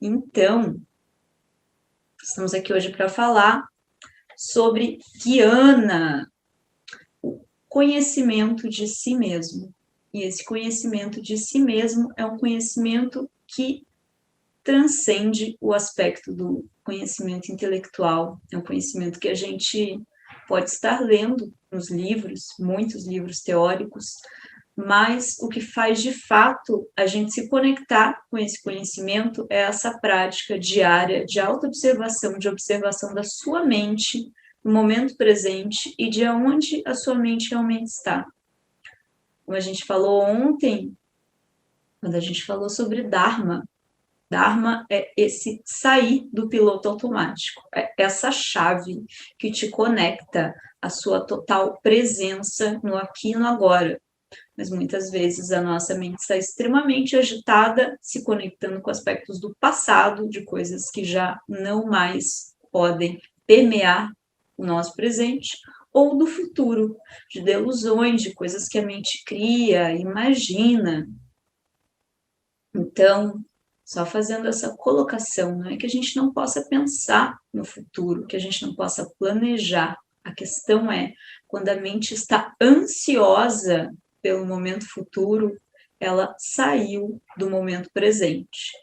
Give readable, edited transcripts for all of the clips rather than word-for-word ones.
Então, estamos aqui hoje para falar sobre Guiana, o conhecimento de si mesmo. E esse conhecimento de si mesmo é um conhecimento que transcende o aspecto do conhecimento intelectual. É um conhecimento que a gente pode estar lendo nos livros, muitos livros teóricos, mas o que faz de fato a gente se conectar com esse conhecimento é essa prática diária de autoobservação, de observação da sua mente no momento presente e de onde a sua mente realmente está. Como a gente falou ontem, quando a gente falou sobre Dharma, Dharma é esse sair do piloto automático, é essa chave que te conecta à sua total presença no aqui e no agora. Mas muitas vezes a nossa mente está extremamente agitada, se conectando com aspectos do passado, de coisas que já não mais podem permear o nosso presente, ou do futuro, de delusões, de coisas que a mente cria, imagina. Então, só fazendo essa colocação, não é que a gente não possa pensar no futuro, que a gente não possa planejar. A questão é, quando a mente está ansiosa pelo momento futuro, ela saiu do momento presente.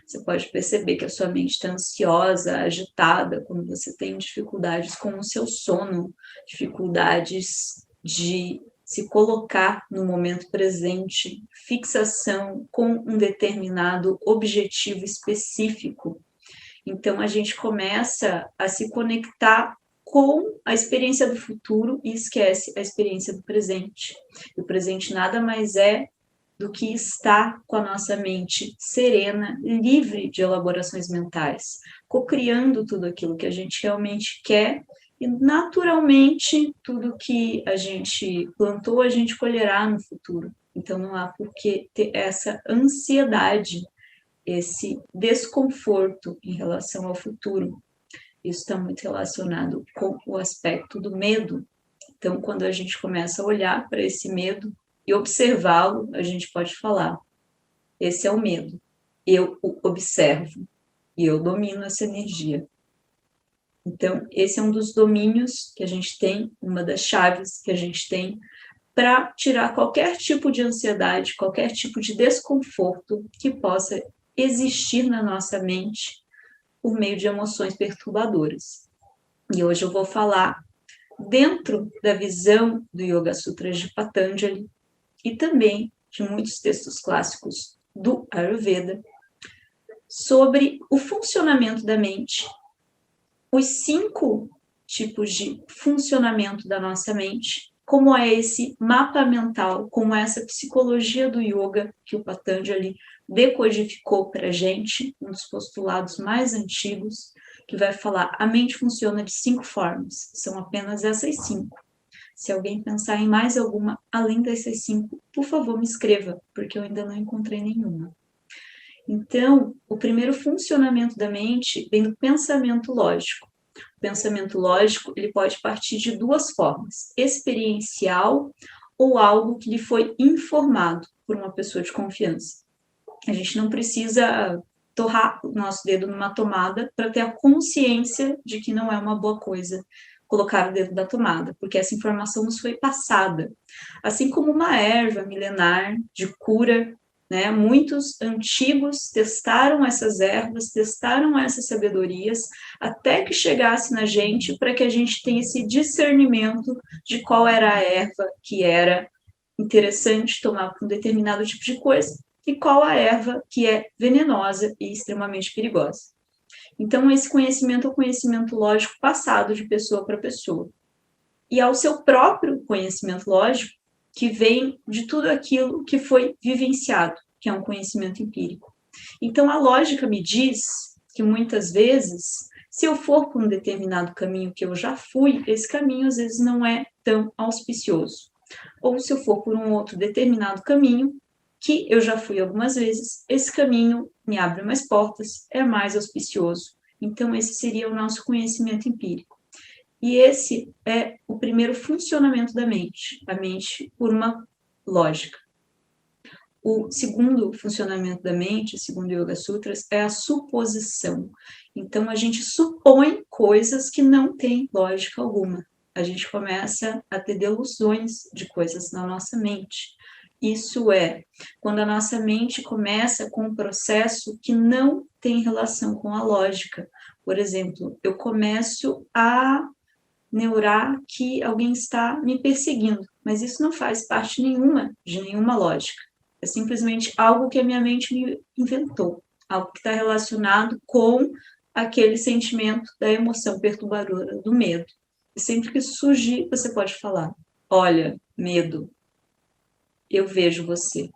Você pode perceber que a sua mente está ansiosa, agitada, quando você tem dificuldades com o seu sono, dificuldades de se colocar no momento presente, fixação com um determinado objetivo específico. Então, a gente começa a se conectar com a experiência do futuro e esquece a experiência do presente. O presente nada mais é do que estar com a nossa mente serena, livre de elaborações mentais, cocriando tudo aquilo que a gente realmente quer e, naturalmente, tudo que a gente plantou, a gente colherá no futuro. Então, não há por que ter essa ansiedade, esse desconforto em relação ao futuro. Isso está muito relacionado com o aspecto do medo. Então, quando a gente começa a olhar para esse medo e observá-lo, a gente pode falar: esse é o medo. Eu o observo e eu domino essa energia. Então, esse é um dos domínios que a gente tem, uma das chaves que a gente tem para tirar qualquer tipo de ansiedade, qualquer tipo de desconforto que possa existir na nossa mente por meio de emoções perturbadoras. E hoje eu vou falar dentro da visão do Yoga Sutras de Patanjali e também de muitos textos clássicos do Ayurveda sobre o funcionamento da mente, os 5 tipos de funcionamento da nossa mente, como é esse mapa mental, como é essa psicologia do yoga que o Patanjali decodificou para a gente, um dos postulados mais antigos, que vai falar: a mente funciona de 5 formas, são apenas essas 5. Se alguém pensar em mais alguma além dessas 5, por favor, me escreva, porque eu ainda não encontrei nenhuma. Então, o primeiro funcionamento da mente vem do pensamento lógico. O pensamento lógico, ele pode partir de 2 formas: experiencial ou algo que lhe foi informado por uma pessoa de confiança. A gente não precisa torrar o nosso dedo numa tomada para ter a consciência de que não é uma boa coisa colocar o dedo da tomada, porque essa informação nos foi passada. Assim como uma erva milenar de cura, né? Muitos antigos testaram essas ervas, testaram essas sabedorias, até que chegasse na gente, para que a gente tenha esse discernimento de qual era a erva que era interessante tomar para um determinado tipo de coisa e qual a erva que é venenosa e extremamente perigosa. Então, esse conhecimento é o conhecimento lógico passado de pessoa para pessoa. E ao seu próprio conhecimento lógico, que vem de tudo aquilo que foi vivenciado, que é um conhecimento empírico. Então, a lógica me diz que muitas vezes, se eu for por um determinado caminho que eu já fui, esse caminho às vezes não é tão auspicioso. Ou se eu for por um outro determinado caminho, que eu já fui algumas vezes, esse caminho me abre mais portas, é mais auspicioso. Então, esse seria o nosso conhecimento empírico. E esse é o primeiro funcionamento da mente, a mente por uma lógica. O segundo funcionamento da mente, segundo o Yoga Sutras, é a suposição. Então, a gente supõe coisas que não têm lógica alguma. A gente começa a ter delusões de coisas na nossa mente. Isso é quando a nossa mente começa com um processo que não tem relação com a lógica. Por exemplo, eu começo a neurar que alguém está me perseguindo, mas isso não faz parte nenhuma de nenhuma lógica. É simplesmente algo que a minha mente me inventou, algo que está relacionado com aquele sentimento da emoção perturbadora do medo. E sempre que isso surgir, você pode falar: olha, medo, eu vejo você.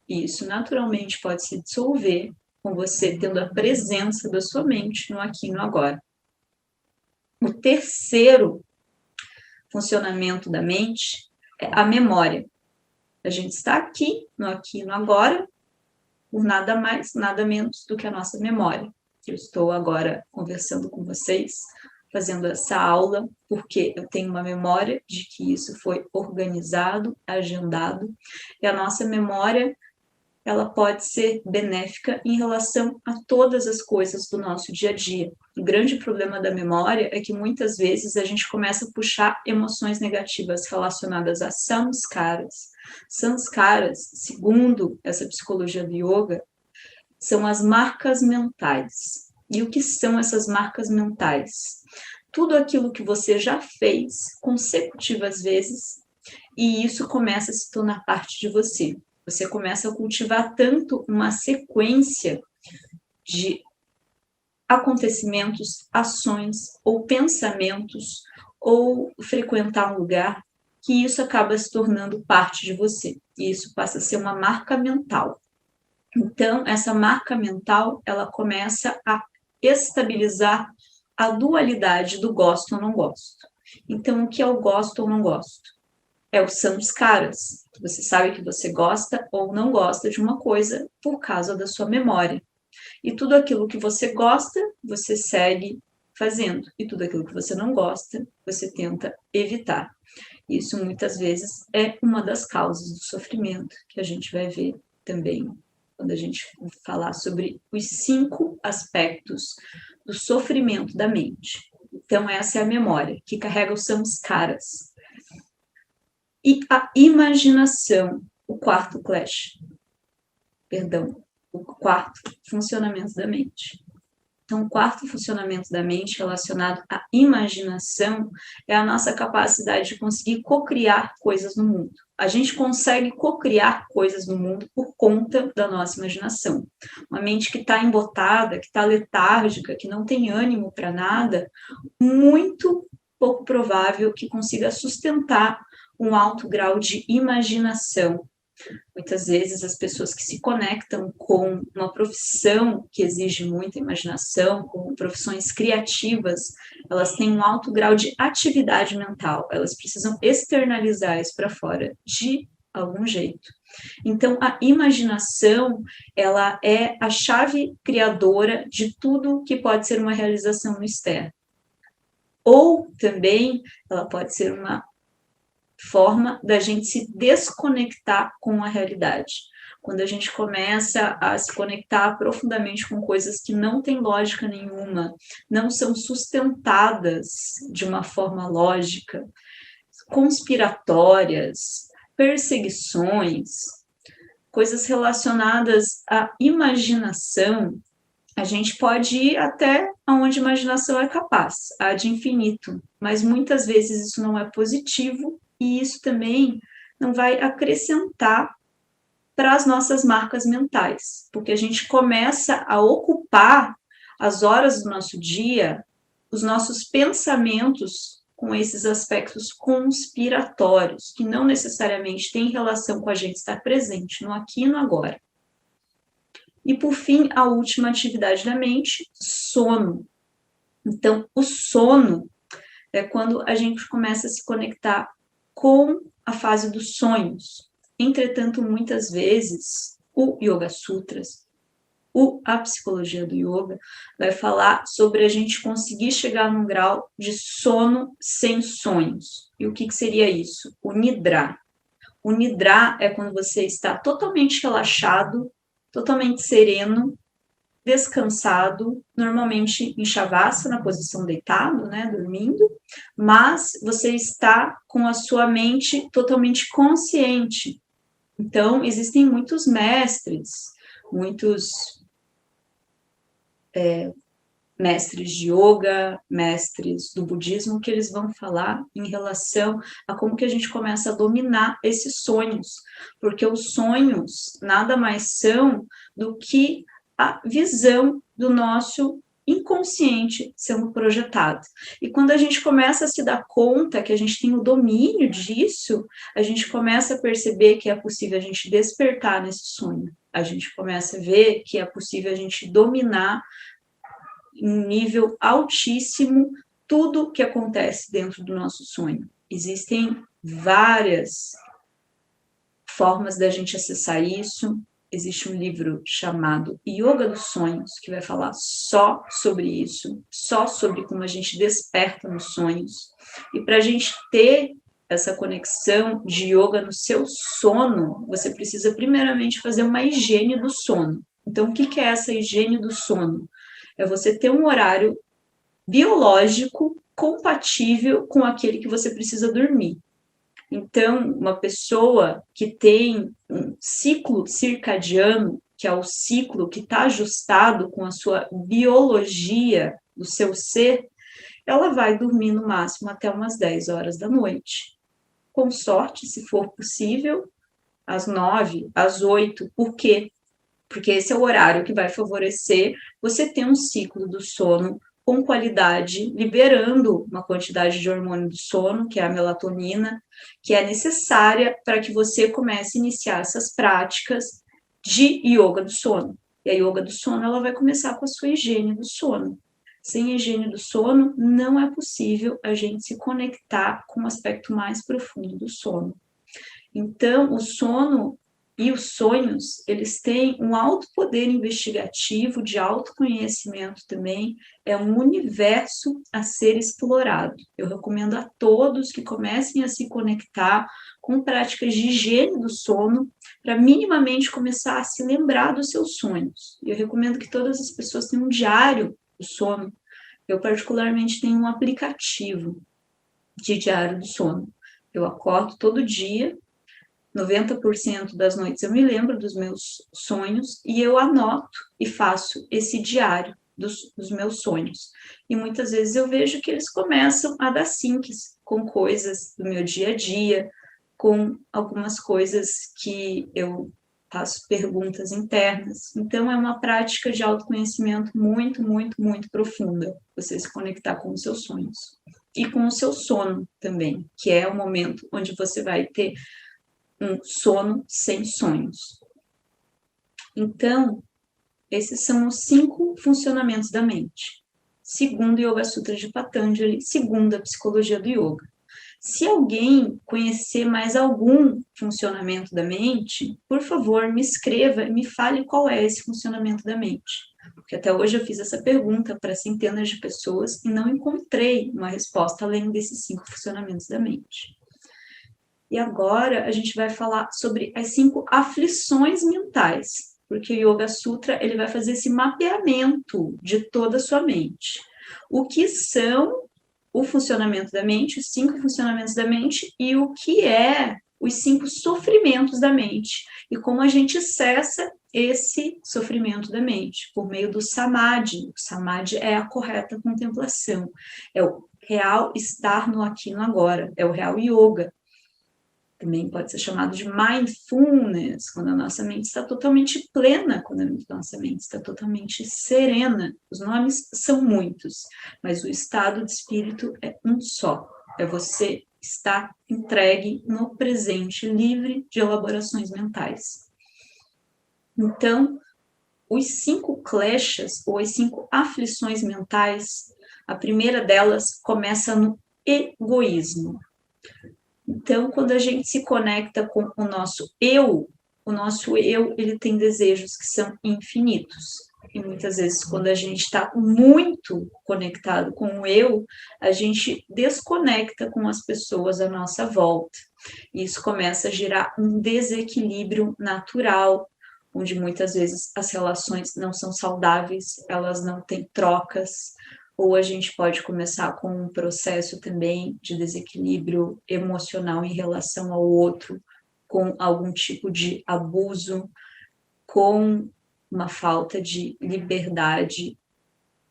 E isso naturalmente pode se dissolver com você tendo a presença da sua mente no aqui e no agora. O terceiro funcionamento da mente é a memória. A gente está aqui e no agora, por nada mais, nada menos do que a nossa memória. Eu estou agora conversando com vocês, fazendo essa aula, porque eu tenho uma memória de que isso foi organizado, agendado, e a nossa memória, ela pode ser benéfica em relação a todas as coisas do nosso dia a dia. O grande problema da memória é que muitas vezes a gente começa a puxar emoções negativas relacionadas a samskaras. Samskaras, segundo essa psicologia do yoga, são as marcas mentais. E o que são essas marcas mentais? Tudo aquilo que você já fez consecutivas vezes e isso começa a se tornar parte de você. Você começa a cultivar tanto uma sequência de acontecimentos, ações ou pensamentos ou frequentar um lugar que isso acaba se tornando parte de você. E isso passa a ser uma marca mental. Então, essa marca mental, ela começa a estabilizar a dualidade do gosto ou não gosto. Então, o que é o gosto ou não gosto? É o samskaras. Você sabe que você gosta ou não gosta de uma coisa por causa da sua memória. E tudo aquilo que você gosta, você segue fazendo. E tudo aquilo que você não gosta, você tenta evitar. Isso muitas vezes é uma das causas do sofrimento, que a gente vai ver também quando a gente falar sobre os 5 aspectos do sofrimento da mente. Então, essa é a memória, que carrega os samskaras. E a imaginação, o quarto funcionamento da mente. Então, o quarto funcionamento da mente relacionado à imaginação é a nossa capacidade de conseguir cocriar coisas no mundo. A gente consegue cocriar coisas no mundo por conta da nossa imaginação. Uma mente que está embotada, que está letárgica, que não tem ânimo para nada, muito pouco provável que consiga sustentar um alto grau de imaginação. Muitas vezes as pessoas que se conectam com uma profissão que exige muita imaginação, com profissões criativas, elas têm um alto grau de atividade mental, elas precisam externalizar isso para fora de algum jeito. Então, a imaginação, ela é a chave criadora de tudo que pode ser uma realização no externo. Ou também, ela pode ser uma forma da gente se desconectar com a realidade. Quando a gente começa a se conectar profundamente com coisas que não têm lógica nenhuma, não são sustentadas de uma forma lógica, conspiratórias, perseguições, coisas relacionadas à imaginação, a gente pode ir até onde a imaginação é capaz, ad infinito, mas muitas vezes isso não é positivo e isso também não vai acrescentar para as nossas marcas mentais, porque a gente começa a ocupar as horas do nosso dia, os nossos pensamentos com esses aspectos conspiratórios, que não necessariamente têm relação com a gente estar presente no aqui e no agora. E, por fim, a última atividade da mente, sono. Então, o sono é quando a gente começa a se conectar com a fase dos sonhos. Entretanto, muitas vezes, o Yoga Sutras, a psicologia do yoga, vai falar sobre a gente conseguir chegar num grau de sono sem sonhos. E o que seria isso? O Nidra. O Nidra é quando você está totalmente relaxado, totalmente sereno, descansado, normalmente em Shavasana, na posição deitado, né, dormindo, mas você está com a sua mente totalmente consciente. Então, existem muitos mestres, muitos mestres de yoga, mestres do budismo, que eles vão falar em relação a como que a gente começa a dominar esses sonhos, porque os sonhos nada mais são do que a visão do nosso inconsciente sendo projetado. E quando a gente começa a se dar conta que a gente tem o domínio disso, a gente começa a perceber que é possível a gente despertar nesse sonho. A gente começa a ver que é possível a gente dominar em um nível altíssimo tudo que acontece dentro do nosso sonho. Existem várias formas da gente acessar isso. Existe um livro chamado Yoga dos Sonhos, que vai falar só sobre isso, só sobre como a gente desperta nos sonhos. E para a gente ter essa conexão de yoga no seu sono, você precisa primeiramente fazer uma higiene do sono. Então, o que é essa higiene do sono? É você ter um horário biológico compatível com aquele que você precisa dormir. Então, uma pessoa que tem um ciclo circadiano, que é o ciclo que está ajustado com a sua biologia do seu ser, ela vai dormir no máximo até umas 10 horas da noite. Com sorte, se for possível, às 9, às 8. Por quê? Porque esse é o horário que vai favorecer você ter um ciclo do sono com qualidade, liberando uma quantidade de hormônio do sono, que é a melatonina, que é necessária para que você comece a iniciar essas práticas de yoga do sono. E a yoga do sono, ela vai começar com a sua higiene do sono. Sem higiene do sono, não é possível a gente se conectar com o aspecto mais profundo do sono. Então, o sono e os sonhos, eles têm um alto poder investigativo, de autoconhecimento também, é um universo a ser explorado. Eu recomendo a todos que comecem a se conectar com práticas de higiene do sono, para minimamente começar a se lembrar dos seus sonhos. Eu recomendo que todas as pessoas tenham um diário do sono. Eu, particularmente, tenho um aplicativo de diário do sono. Eu acordo todo dia, 90% das noites eu me lembro dos meus sonhos e eu anoto e faço esse diário dos meus sonhos. E muitas vezes eu vejo que eles começam a dar sinques com coisas do meu dia a dia, com algumas coisas que eu faço perguntas internas. Então, é uma prática de autoconhecimento muito, muito, muito profunda, você se conectar com os seus sonhos. E com o seu sono também, que é o momento onde você vai ter um sono sem sonhos. Então, esses são os 5 funcionamentos da mente, segundo o Yoga Sutra de Patanjali, segundo a psicologia do yoga. Se alguém conhecer mais algum funcionamento da mente, por favor, me escreva e me fale qual é esse funcionamento da mente. Porque até hoje eu fiz essa pergunta para centenas de pessoas e não encontrei uma resposta além desses 5 funcionamentos da mente. E agora a gente vai falar sobre as 5 aflições mentais, porque o Yoga Sutra ele vai fazer esse mapeamento de toda a sua mente. O que são o funcionamento da mente, os 5 funcionamentos da mente, e o que é os 5 sofrimentos da mente, e como a gente cessa esse sofrimento da mente, por meio do Samadhi. O Samadhi é a correta contemplação, é o real estar no aqui e no agora, é o real yoga. Também pode ser chamado de mindfulness, quando a nossa mente está totalmente plena, quando a nossa mente está totalmente serena. Os nomes são muitos, mas o estado de espírito é um só. É você estar entregue no presente, livre de elaborações mentais. Então, os 5 kleshas, ou as 5 aflições mentais, a primeira delas começa no egoísmo. Então, quando a gente se conecta com o nosso eu, ele tem desejos que são infinitos. E muitas vezes, quando a gente está muito conectado com o eu, a gente desconecta com as pessoas à nossa volta. E isso começa a gerar um desequilíbrio natural, onde muitas vezes as relações não são saudáveis, elas não têm trocas, ou a gente pode começar com um processo também de desequilíbrio emocional em relação ao outro, com algum tipo de abuso, com uma falta de liberdade,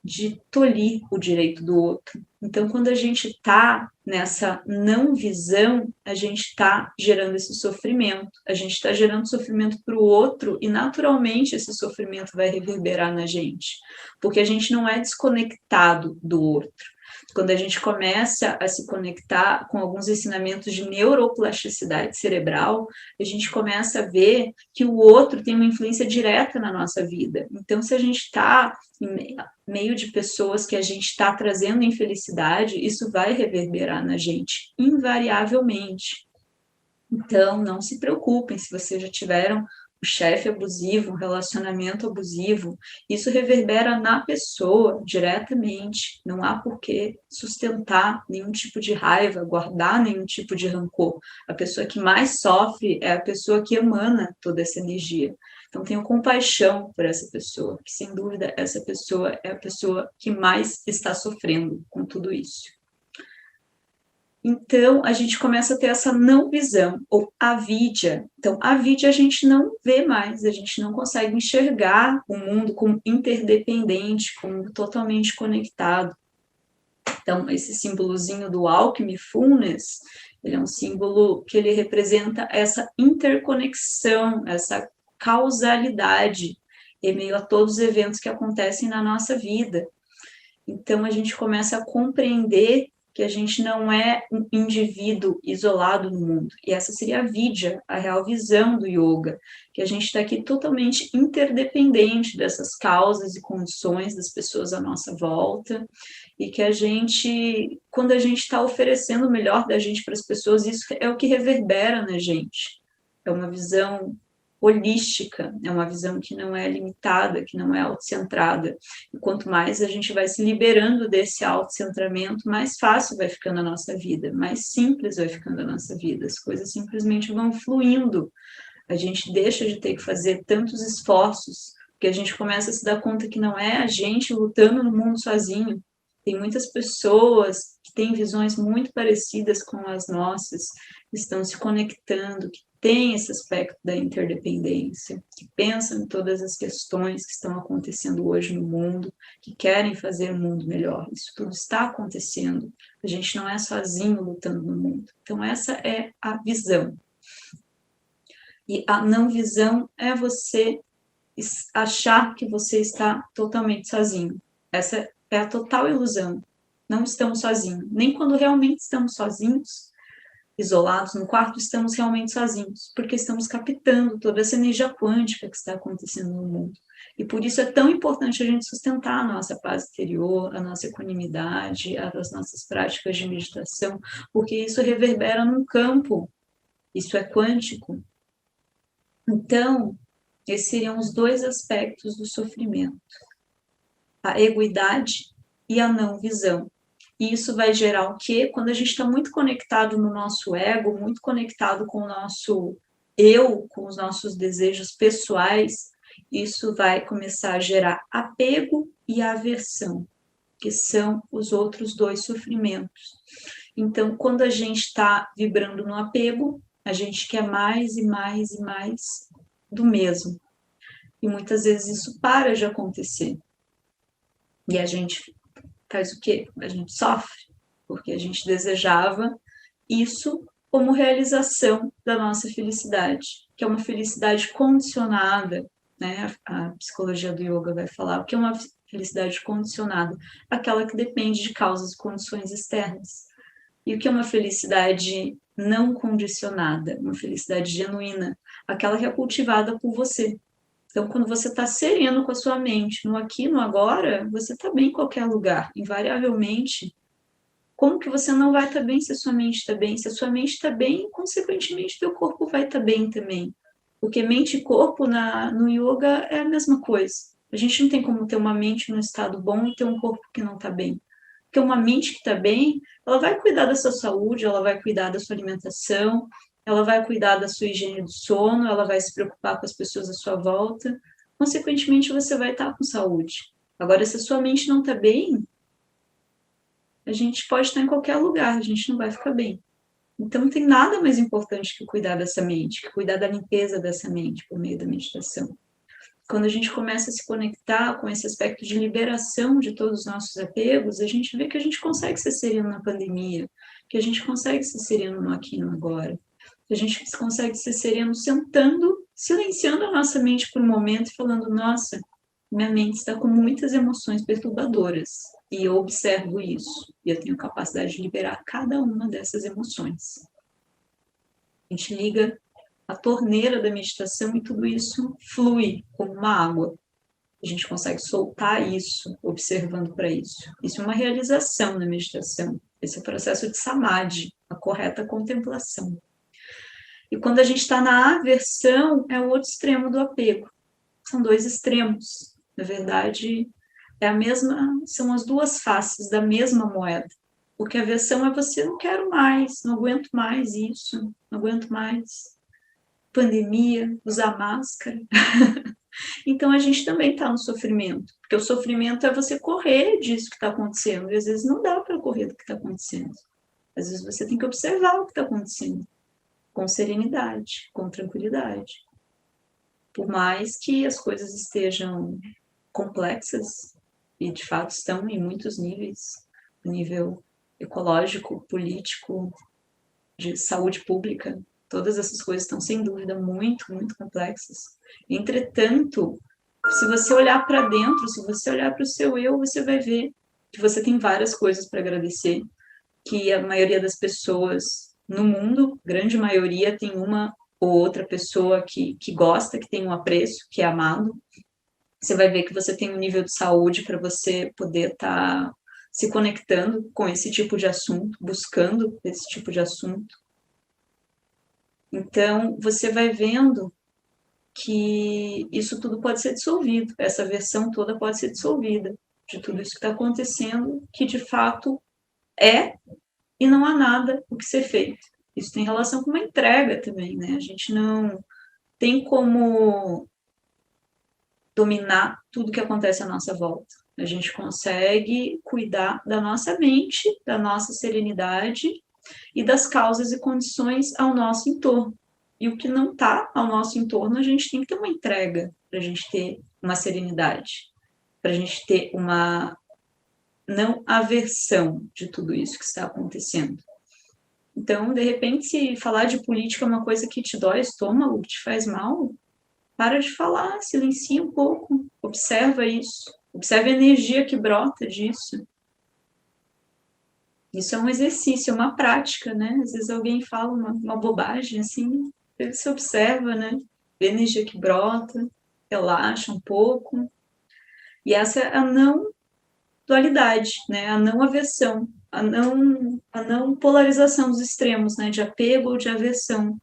de tolir o direito do outro. Então, quando a gente está nessa não visão, a gente está gerando esse sofrimento, a gente está gerando sofrimento para o outro e, naturalmente, esse sofrimento vai reverberar na gente, porque a gente não é desconectado do outro. Quando a gente começa a se conectar com alguns ensinamentos de neuroplasticidade cerebral, a gente começa a ver que o outro tem uma influência direta na nossa vida. Então, se a gente está em meio de pessoas que a gente está trazendo infelicidade, isso vai reverberar na gente, invariavelmente. Então, não se preocupem se vocês já tiveram um chefe abusivo, um relacionamento abusivo, isso reverbera na pessoa diretamente. Não há por que sustentar nenhum tipo de raiva, guardar nenhum tipo de rancor. A pessoa que mais sofre é a pessoa que emana toda essa energia. Então, tenho compaixão por essa pessoa, que sem dúvida essa pessoa é a pessoa que mais está sofrendo com tudo isso. Então, a gente começa a ter essa não visão, ou avidya. Então, avidya a gente não vê mais, a gente não consegue enxergar o mundo como interdependente, como totalmente conectado. Então, esse símbolozinho do Alchemy Fullness, ele é um símbolo que ele representa essa interconexão, essa causalidade em meio a todos os eventos que acontecem na nossa vida. Então, a gente começa a compreender que a gente não é um indivíduo isolado no mundo. E essa seria a vidya, a real visão do yoga, que a gente está aqui totalmente interdependente dessas causas e condições das pessoas à nossa volta, e que a gente, quando a gente está oferecendo o melhor da gente para as pessoas, isso é o que reverbera na gente. É uma visão holística, é uma visão que não é limitada, que não é autocentrada. E quanto mais a gente vai se liberando desse autocentramento, mais fácil vai ficando a nossa vida, mais simples vai ficando a nossa vida, as coisas simplesmente vão fluindo. A gente deixa de ter que fazer tantos esforços, porque a gente começa a se dar conta que não é a gente lutando no mundo sozinho. Tem muitas pessoas que têm visões muito parecidas com as nossas, que estão se conectando, que têm esse aspecto da interdependência, que pensam em todas as questões que estão acontecendo hoje no mundo, que querem fazer um mundo melhor. Isso tudo está acontecendo. A gente não é sozinho lutando no mundo. Então, essa é a visão. E a não visão é você achar que você está totalmente sozinho. Essa é a total ilusão. Não estamos sozinhos. Nem quando realmente estamos sozinhos, isolados no quarto, estamos realmente sozinhos, porque estamos captando toda essa energia quântica que está acontecendo no mundo. E por isso é tão importante a gente sustentar a nossa paz interior, a nossa equanimidade, as nossas práticas de meditação, porque isso reverbera num campo, isso é quântico. Então, esses seriam os dois aspectos do sofrimento, a egoidade e a não visão. E isso vai gerar o quê? Quando a gente está muito conectado no nosso ego, muito conectado com o nosso eu, com os nossos desejos pessoais, isso vai começar a gerar apego e aversão, que são os outros dois sofrimentos. Então, quando a gente está vibrando no apego, a gente quer mais e mais e mais do mesmo. E muitas vezes isso para de acontecer. E a gente faz o quê? A gente sofre, porque a gente desejava isso como realização da nossa felicidade, que é uma felicidade condicionada, né? A psicologia do yoga vai falar o que é uma felicidade condicionada, aquela que depende de causas e condições externas. E o que é uma felicidade não condicionada, uma felicidade genuína, aquela que é cultivada por você. Então, quando você está sereno com a sua mente, no aqui, no agora, você está bem em qualquer lugar, invariavelmente. Como que você não vai estar bem se a sua mente está bem? Se a sua mente está bem, consequentemente, teu corpo vai estar bem também. Porque mente e corpo no yoga é a mesma coisa. A gente não tem como ter uma mente no estado bom e ter um corpo que não está bem. Porque uma mente que está bem, ela vai cuidar da sua saúde, ela vai cuidar da sua alimentação, ela vai cuidar da sua higiene do sono, ela vai se preocupar com as pessoas à sua volta. Consequentemente, você vai estar com saúde. Agora, se a sua mente não está bem, a gente pode estar em qualquer lugar, a gente não vai ficar bem. Então, não tem nada mais importante que cuidar dessa mente, que cuidar da limpeza dessa mente por meio da meditação. Quando a gente começa a se conectar com esse aspecto de liberação de todos os nossos apegos, a gente vê que a gente consegue ser sereno na pandemia, que a gente consegue ser sereno no aqui e no agora, que a gente consegue ser sereno sentando, silenciando a nossa mente por um momento e falando, nossa, minha mente está com muitas emoções perturbadoras, e eu observo isso, e eu tenho capacidade de liberar cada uma dessas emoções. A gente liga a torneira da meditação e tudo isso flui como uma água. A gente consegue soltar isso, observando para isso. Isso é uma realização na meditação. Esse é o processo de samadhi, a correta contemplação. E quando a gente está na aversão, é o outro extremo do apego. São dois extremos. Na verdade, são as duas faces da mesma moeda. Porque a aversão é você, não quero mais, não aguento mais isso, não aguento mais pandemia, usar máscara. Então a gente também está no sofrimento, porque o sofrimento é você correr disso que está acontecendo, e às vezes não dá para correr do que está acontecendo. Às vezes você tem que observar o que está acontecendo, com serenidade, com tranquilidade. Por mais que as coisas estejam complexas, e de fato estão em muitos níveis, no nível ecológico, político, de saúde pública, todas essas coisas estão, sem dúvida, muito, muito complexas. Entretanto, se você olhar para dentro, se você olhar para o seu eu, você vai ver que você tem várias coisas para agradecer, que a maioria das pessoas no mundo, grande maioria, tem uma ou outra pessoa que gosta, que tem um apreço, que é amado. Você vai ver que você tem um nível de saúde para você poder estar se conectando com esse tipo de assunto, buscando esse tipo de assunto. Então, você vai vendo que isso tudo pode ser dissolvido, essa versão toda pode ser dissolvida de tudo isso que está acontecendo, que de fato é e não há nada o que ser feito. Isso tem relação com uma entrega também, né? A gente não tem como dominar tudo que acontece à nossa volta. A gente consegue cuidar da nossa mente, da nossa serenidade e das causas e condições ao nosso entorno. E o que não está ao nosso entorno, a gente tem que ter uma entrega para a gente ter uma serenidade, para a gente ter uma não aversão de tudo isso que está acontecendo. Então, de repente, se falar de política é uma coisa que te dói o estômago, que te faz mal, para de falar, silencia um pouco, observa isso, observa a energia que brota disso. Isso é um exercício, é uma prática, né? Às vezes alguém fala uma bobagem assim, você observa, né? Vê a energia que brota, relaxa um pouco. E essa é a não dualidade, né? A não aversão, a não polarização dos extremos, né? De apego ou de aversão.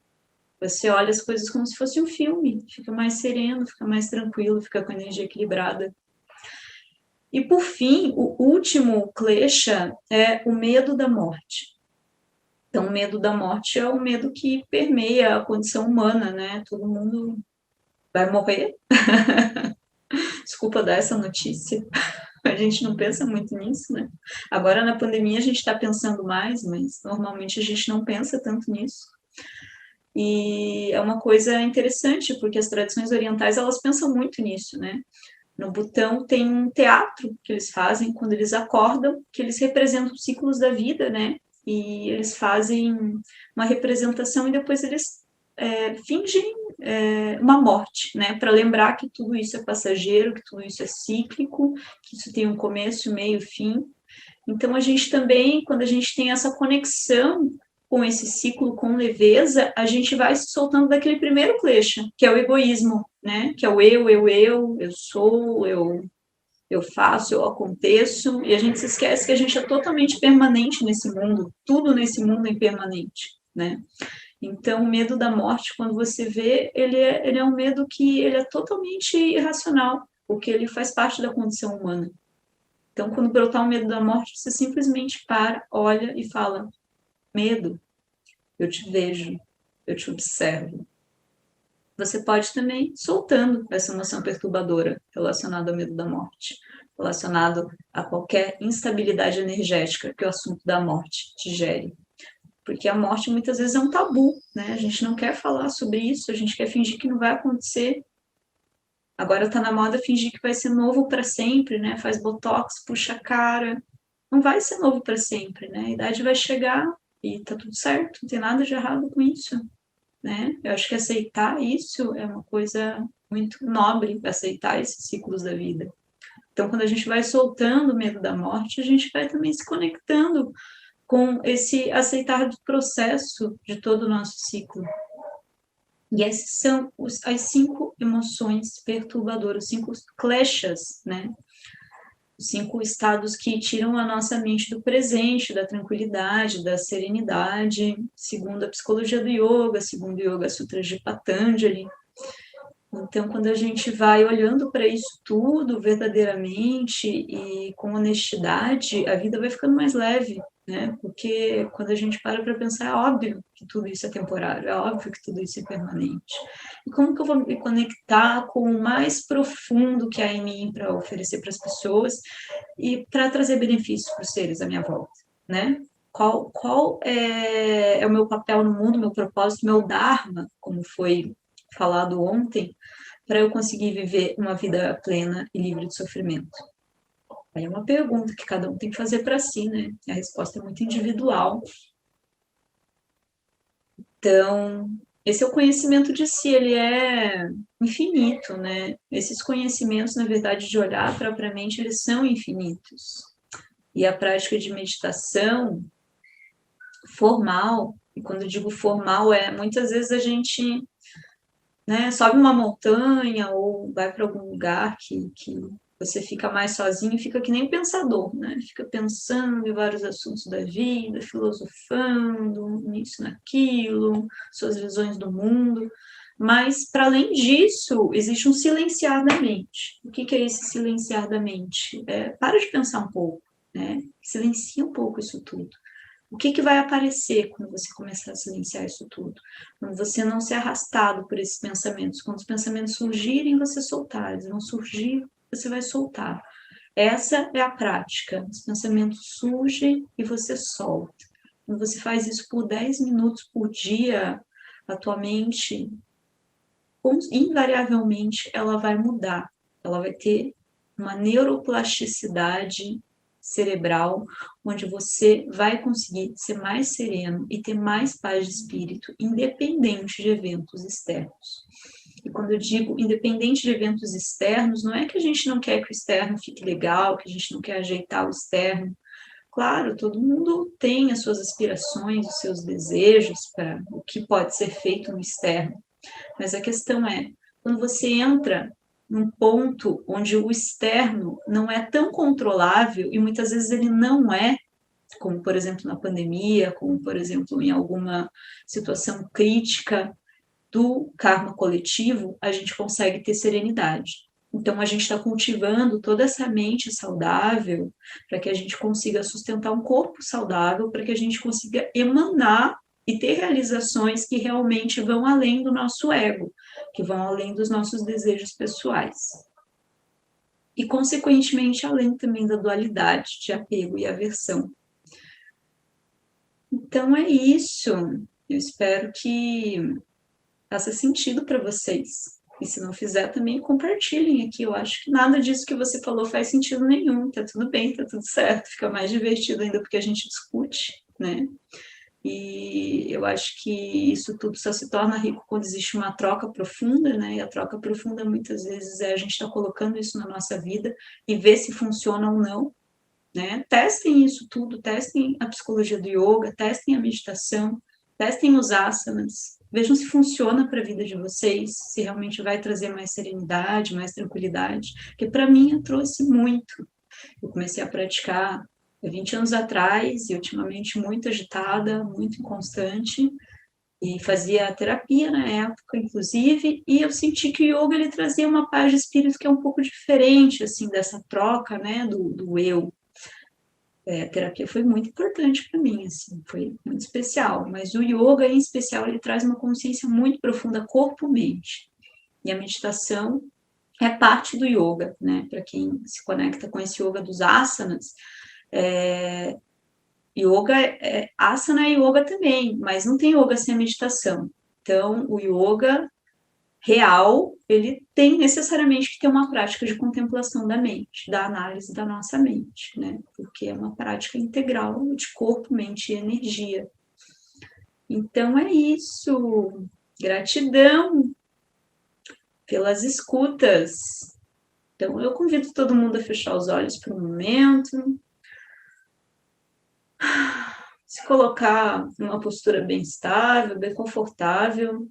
Você olha as coisas como se fosse um filme, fica mais sereno, fica mais tranquilo, fica com a energia equilibrada. E, por fim, o último klesha é o medo da morte. Então, o medo da morte é o medo que permeia a condição humana, né? Todo mundo vai morrer. Desculpa dar essa notícia. A gente não pensa muito nisso, né? Agora, na pandemia, a gente está pensando mais, mas normalmente a gente não pensa tanto nisso. E é uma coisa interessante, porque as tradições orientais, elas pensam muito nisso, né? No Butão tem um teatro que eles fazem quando eles acordam, que eles representam os ciclos da vida, né? E eles fazem uma representação e depois eles fingem uma morte, né? Para lembrar que tudo isso é passageiro, que tudo isso é cíclico, que isso tem um começo, meio, fim. Então, a gente também, quando a gente tem essa conexão com esse ciclo, com leveza, a gente vai se soltando daquele primeiro klesha, que é o egoísmo, né? Que é o eu sou, eu faço, eu aconteço, e a gente se esquece que a gente é totalmente permanente nesse mundo, tudo nesse mundo é impermanente, né? Então, o medo da morte, quando você vê, ele é um medo que ele é totalmente irracional, porque ele faz parte da condição humana. Então, quando brotar o medo da morte, você simplesmente para, olha e fala: medo, eu te vejo, eu te observo. Você pode também soltando essa emoção perturbadora relacionada ao medo da morte, relacionado a qualquer instabilidade energética que o assunto da morte te gere. Porque a morte muitas vezes é um tabu, né? A gente não quer falar sobre isso, a gente quer fingir que não vai acontecer. Agora está na moda fingir que vai ser novo para sempre, né? Faz botox, puxa a cara. Não vai ser novo para sempre, né? A idade vai chegar e tá tudo certo, não tem nada de errado com isso, né? Eu acho que aceitar isso é uma coisa muito nobre, aceitar esses ciclos da vida. Então, quando a gente vai soltando o medo da morte, a gente vai também se conectando com esse aceitar do processo de todo o nosso ciclo. E esses são as 5 emoções perturbadoras, 5 kleshas, né? Os 5 estados que tiram a nossa mente do presente, da tranquilidade, da serenidade, segundo a psicologia do yoga, segundo o Yoga Sutras de Patanjali. Então, quando a gente vai olhando para isso tudo verdadeiramente e com honestidade, a vida vai ficando mais leve, né? Porque quando a gente para pensar, é óbvio que tudo isso é temporário, é óbvio que tudo isso é permanente. E como que eu vou me conectar com o mais profundo que há em mim para oferecer para as pessoas e para trazer benefícios para os seres à minha volta, né? Qual é o meu papel no mundo, meu propósito, meu dharma, como foi falado ontem, para eu conseguir viver uma vida plena e livre de sofrimento? Aí é uma pergunta que cada um tem que fazer para si, né? A resposta é muito individual. Então, esse é o conhecimento de si, ele é infinito, né? Esses conhecimentos, na verdade, de olhar para a mente, eles são infinitos. E a prática de meditação formal, e quando eu digo formal, muitas vezes a gente, né, sobe uma montanha ou vai para algum lugar que você fica mais sozinho, fica que nem um pensador, né? Fica pensando em vários assuntos da vida, filosofando nisso, naquilo, suas visões do mundo. Mas, para além disso, existe um silenciar da mente. O que é esse silenciar da mente? Para de pensar um pouco, né? Silencia um pouco isso tudo. O que vai aparecer quando você começar a silenciar isso tudo? Quando você não ser arrastado por esses pensamentos. Quando os pensamentos surgirem, você soltar. Eles vão surgir, você vai soltar. Essa é a prática. Os pensamentos surgem e você solta. Quando você faz isso por 10 minutos por dia, a tua mente, invariavelmente, ela vai mudar. Ela vai ter uma neuroplasticidade cerebral, onde você vai conseguir ser mais sereno e ter mais paz de espírito, independente de eventos externos. E quando eu digo independente de eventos externos, não é que a gente não quer que o externo fique legal, que a gente não quer ajeitar o externo. Claro, todo mundo tem as suas aspirações, os seus desejos para o que pode ser feito no externo. Mas a questão é, quando você entra num ponto onde o externo não é tão controlável, e muitas vezes ele não é, como por exemplo na pandemia, como por exemplo em alguma situação crítica do karma coletivo, a gente consegue ter serenidade. Então a gente está cultivando toda essa mente saudável para que a gente consiga sustentar um corpo saudável, para que a gente consiga emanar e ter realizações que realmente vão além do nosso ego, que vão além dos nossos desejos pessoais. E, consequentemente, além também da dualidade de apego e aversão. Então, é isso. Eu espero que faça sentido para vocês. E se não fizer, também compartilhem aqui. Eu acho que nada disso que você falou faz sentido nenhum. Tá tudo bem, tá tudo certo. Fica mais divertido ainda porque a gente discute, né? E eu acho que isso tudo só se torna rico quando existe uma troca profunda, né? E a troca profunda muitas vezes é a gente estar colocando isso na nossa vida e ver se funciona ou não, né? Testem isso tudo, testem a psicologia do yoga, testem a meditação, testem os asanas, vejam se funciona para a vida de vocês, se realmente vai trazer mais serenidade, mais tranquilidade, porque para mim eu trouxe muito. Eu comecei a praticar 20 anos atrás e ultimamente muito agitada, muito inconstante, e fazia terapia na época, inclusive, e eu senti que o yoga ele trazia uma paz de espírito que é um pouco diferente, assim, dessa troca, né, do eu. A terapia foi muito importante para mim, assim, foi muito especial, mas o yoga, em especial, ele traz uma consciência muito profunda, corpo-mente, e a meditação é parte do yoga, né, para quem se conecta com esse yoga dos asanas, yoga, asana é yoga também, mas não tem yoga sem a meditação. Então, o yoga real, ele tem necessariamente que ter uma prática de contemplação da mente, da análise da nossa mente, né? Porque é uma prática integral de corpo, mente e energia. Então, é isso. Gratidão pelas escutas. Então, eu convido todo mundo a fechar os olhos por um momento, se colocar numa postura bem estável, bem confortável.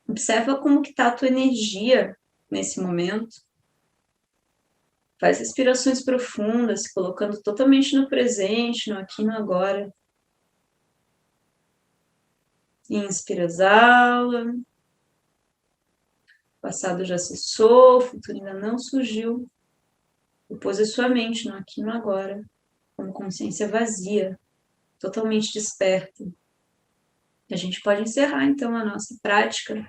Observa como que está a tua energia nesse momento. Faz respirações profundas, se colocando totalmente no presente, no aqui e no agora. Inspira, exala. O passado já cessou, o futuro ainda não surgiu. Depois a sua mente no aqui e no agora, como consciência vazia, totalmente desperta. A gente pode encerrar, então, a nossa prática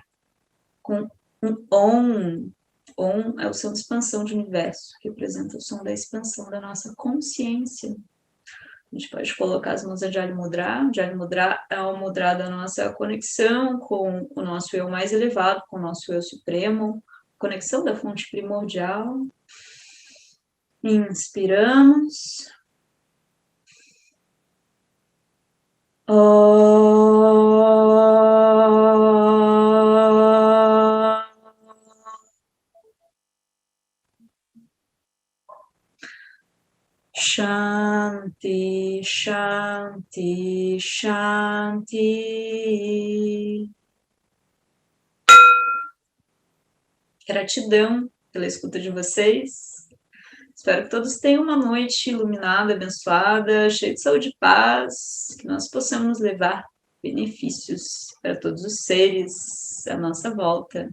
com um OM. OM é o som de expansão de universo, que representa o som da expansão da nossa consciência. A gente pode colocar as mãos a Jali Mudra. Jali Mudra é o mudra da nossa conexão com o nosso eu mais elevado, com o nosso eu supremo, conexão da fonte primordial. Inspiramos. Shanti, Shanti, Shanti. Gratidão pela escuta de vocês. Espero que todos tenham uma noite iluminada, abençoada, cheia de saúde e paz, que nós possamos levar benefícios para todos os seres à nossa volta.